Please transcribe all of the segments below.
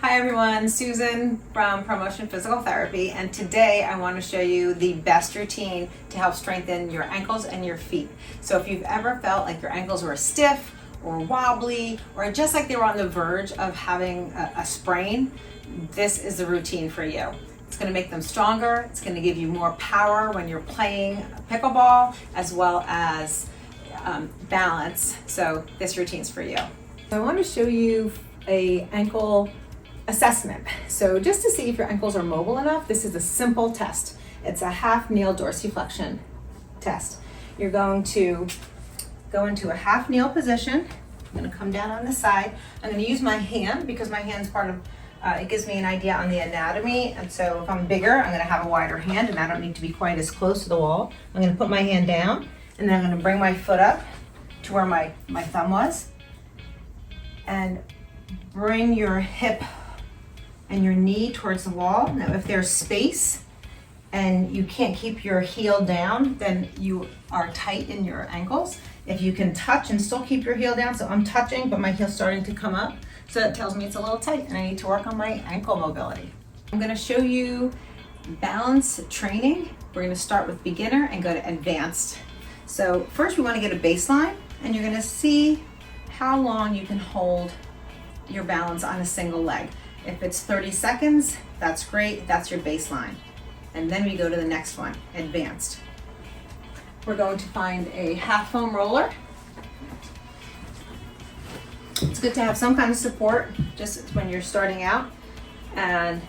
Hi everyone, Susan from Promotion Physical Therapy, and today I want to show you the best routine to help strengthen your ankles and your feet. So if you've ever felt like your ankles were stiff or wobbly or just like they were on the verge of having a sprain, this is the routine for you. It's going to make them stronger, it's going to give you more power when you're playing pickleball, as well as balance. So this routine's for you. I want to show you a ankle assessment. So just to see if your ankles are mobile enough, this is a simple test. It's a half kneel dorsiflexion test. You're going to go into a half kneel position. I'm going to come down on the side. I'm going to use my hand because my hand's part of, it gives me an idea on the anatomy. And so if I'm bigger, I'm going to have a wider hand and I don't need to be quite as close to the wall. I'm going to put my hand down and then I'm going to bring my foot up to where my thumb was and bring your hip and your knee towards the wall. Now if there's space and you can't keep your heel down, then you are tight in your ankles. If you can touch and still keep your heel down, so I'm touching but my heel's starting to come up, so that tells me it's a little tight and I need to work on my ankle mobility. I'm going to show you balance training. We're going to start with beginner and go to advanced. So first we want to get a baseline, and you're going to see how long you can hold your balance on a single leg. If it's 30 seconds, that's great, that's your baseline. And then we go to the next one, advanced. We're going to find a half foam roller. It's good to have some kind of support just when you're starting out, and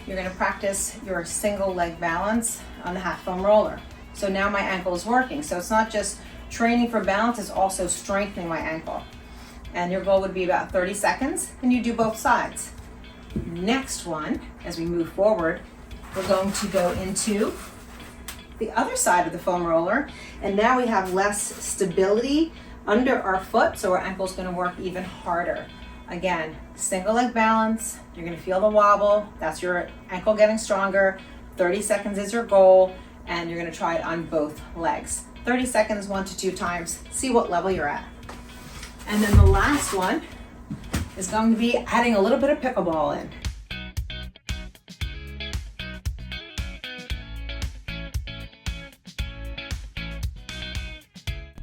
you're going to practice your single leg balance on the half foam roller. So now my ankle is working. So it's not just training for balance, it's also strengthening my ankle. And your goal would be about 30 seconds, and you do both sides. Next one, as we move forward, we're going to go into the other side of the foam roller, and now we have less stability under our foot, so our ankle's going to work even harder. Again, single leg balance, you're going to feel the wobble, that's your ankle getting stronger. 30 seconds is your goal, and you're going to try it on both legs. 30 seconds, 1 to 2 times, see what level you're at. And then the last one is going to be adding a little bit of pickleball in.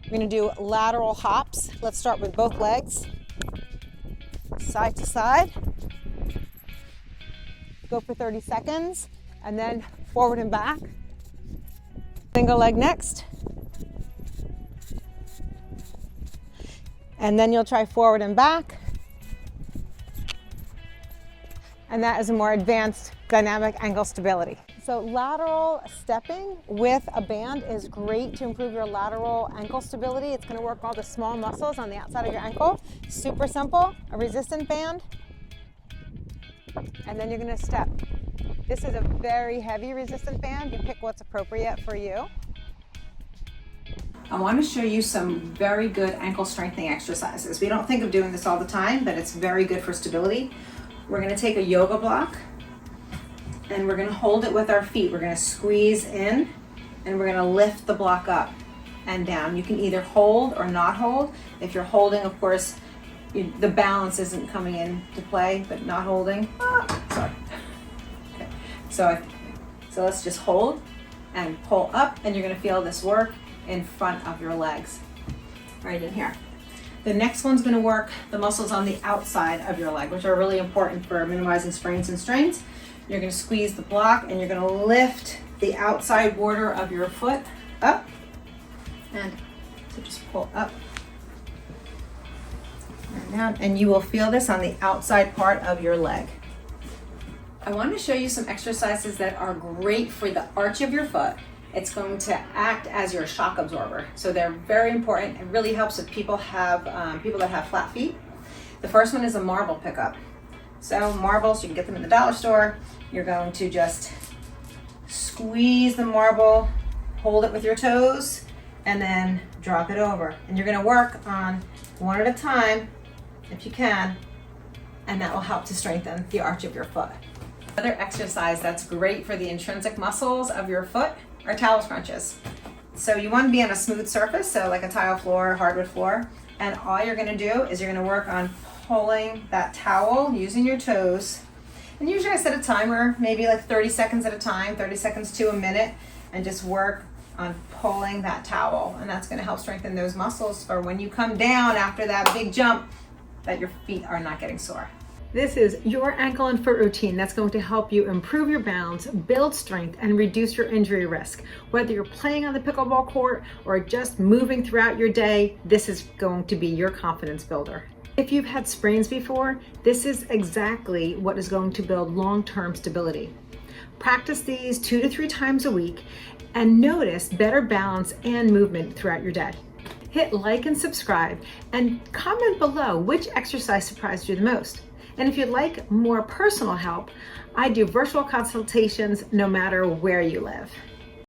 We're going to do lateral hops. Let's start with both legs, side to side. Go for 30 seconds, and then forward and back. Single leg next. And then you'll try forward and back. And that is a more advanced dynamic ankle stability. So lateral stepping with a band is great to improve your lateral ankle stability. It's going to work all the small muscles on the outside of your ankle. Super simple, a resistant band. And then you're going to step. This is a very heavy resistant band. You pick what's appropriate for you. I want to show you some very good ankle strengthening exercises. We don't think of doing this all the time, but it's very good for stability. We're going to take a yoga block and we're going to hold it with our feet. We're going to squeeze in and we're going to lift the block up and down. You can either hold or not hold. If you're holding, of course, the balance isn't coming into play, but not holding. Sorry. Okay. So let's just hold and pull up, and you're going to feel this work in front of your legs, right in here. The next one's going to work the muscles on the outside of your leg, which are really important for minimizing sprains and strains. You're going to squeeze the block and you're going to lift the outside border of your foot up, and so just pull up and down, and you will feel this on the outside part of your leg. I want to show you some exercises that are great for the arch of your foot. It's going to act as your shock absorber. So they're very important. It really helps if people that have flat feet. The first one is a marble pickup. So marbles, you can get them in the dollar store. You're going to just squeeze the marble, hold it with your toes, and then drop it over. And you're going to work on one at a time, if you can, and that will help to strengthen the arch of your foot. Another exercise that's great for the intrinsic muscles of your foot are towel scrunches. So you want to be on a smooth surface, so like a tile floor, hardwood floor, and all you're going to do is you're going to work on pulling that towel using your toes And usually I set a timer, maybe like 30 seconds at a time, 30 seconds to a minute, and just work on pulling that towel. And that's gonna help strengthen those muscles for when you come down after that big jump, that your feet are not getting sore. This is your ankle and foot routine that's going to help you improve your balance, build strength, and reduce your injury risk. Whether you're playing on the pickleball court or just moving throughout your day, this is going to be your confidence builder. If you've had sprains before, this is exactly what is going to build long-term stability. Practice these 2 to 3 times a week and notice better balance and movement throughout your day. Hit like and subscribe and comment below which exercise surprised you the most. And if you'd like more personal help, I do virtual consultations no matter where you live.